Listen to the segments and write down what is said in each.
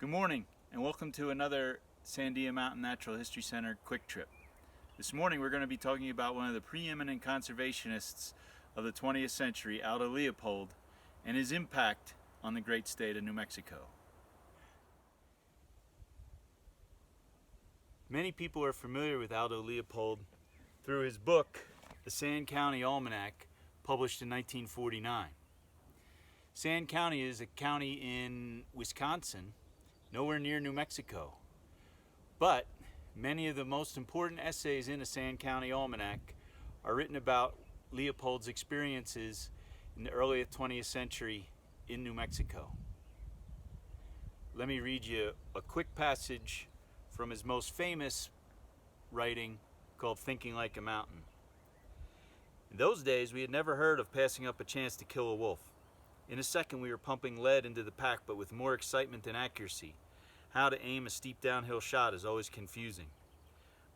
Good morning, and welcome to another Sandia Mountain Natural History Center quick trip. This morning we're going to be talking about one of the preeminent conservationists of the 20th century, Aldo Leopold, and his impact on the great state of New Mexico. Many people are familiar with Aldo Leopold through his book, The Sand County Almanac, published in 1949. Sand County is a county in Wisconsin, nowhere near New Mexico. But many of the most important essays in the Sand County Almanac are written about Leopold's experiences in the early 20th century in New Mexico. Let me read you a quick passage from his most famous writing called Thinking Like a Mountain. In those days, we had never heard of passing up a chance to kill a wolf. In a second, we were pumping lead into the pack, but with more excitement than accuracy. How to aim a steep downhill shot is always confusing.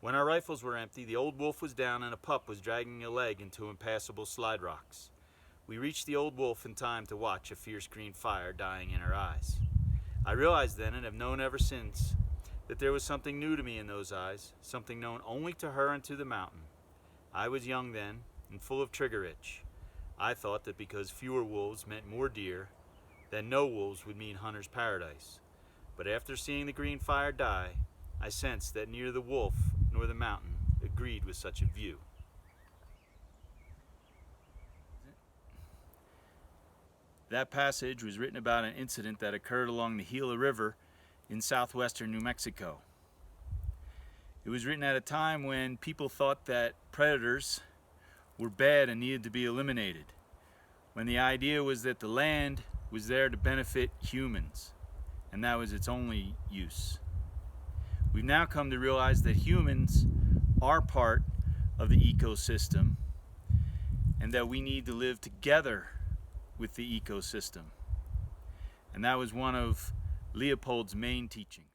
When our rifles were empty, the old wolf was down and a pup was dragging a leg into impassable slide rocks. We reached the old wolf in time to watch a fierce green fire dying in her eyes. I realized then, and have known ever since, that there was something new to me in those eyes, something known only to her and to the mountain. I was young then, and full of trigger itch. I thought that because fewer wolves meant more deer, then no wolves would mean hunter's paradise. But after seeing the green fire die, I sensed that neither the wolf nor the mountain agreed with such a view. That passage was written about an incident that occurred along the Gila River in southwestern New Mexico. It was written at a time when people thought that predators were bad and needed to be eliminated, when the idea was that the land was there to benefit humans, and that was its only use. We've now come to realize that humans are part of the ecosystem and that we need to live together with the ecosystem. And that was one of Leopold's main teachings.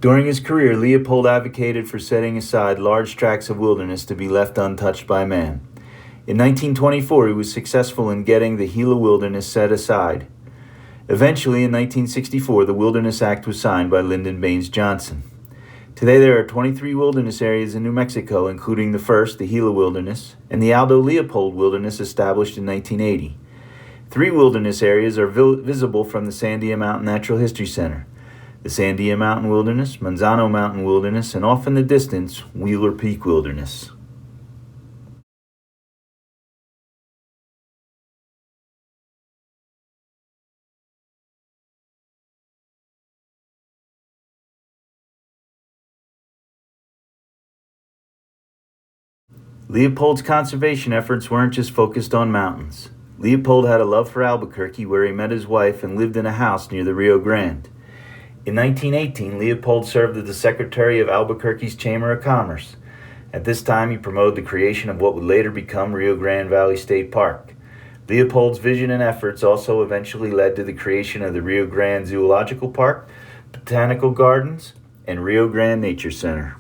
During his career, Leopold advocated for setting aside large tracts of wilderness to be left untouched by man. In 1924, he was successful in getting the Gila Wilderness set aside. Eventually, in 1964, the Wilderness Act was signed by Lyndon Baines Johnson. Today, there are 23 wilderness areas in New Mexico, including the first, the Gila Wilderness, and the Aldo Leopold Wilderness established in 1980. 3 wilderness areas are visible from the Sandia Mountain Natural History Center: the Sandia Mountain Wilderness, Manzano Mountain Wilderness, and off in the distance, Wheeler Peak Wilderness. Leopold's conservation efforts weren't just focused on mountains. Leopold had a love for Albuquerque, where he met his wife and lived in a house near the Rio Grande. In 1918, Leopold served as the secretary of Albuquerque's Chamber of Commerce. At this time, he promoted the creation of what would later become Rio Grande Valley State Park. Leopold's vision and efforts also eventually led to the creation of the Rio Grande Zoological Park, Botanical Gardens, and Rio Grande Nature Center.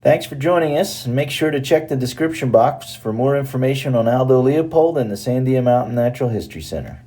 Thanks for joining us, and make sure to check the description box for more information on Aldo Leopold and the Sandia Mountain Natural History Center.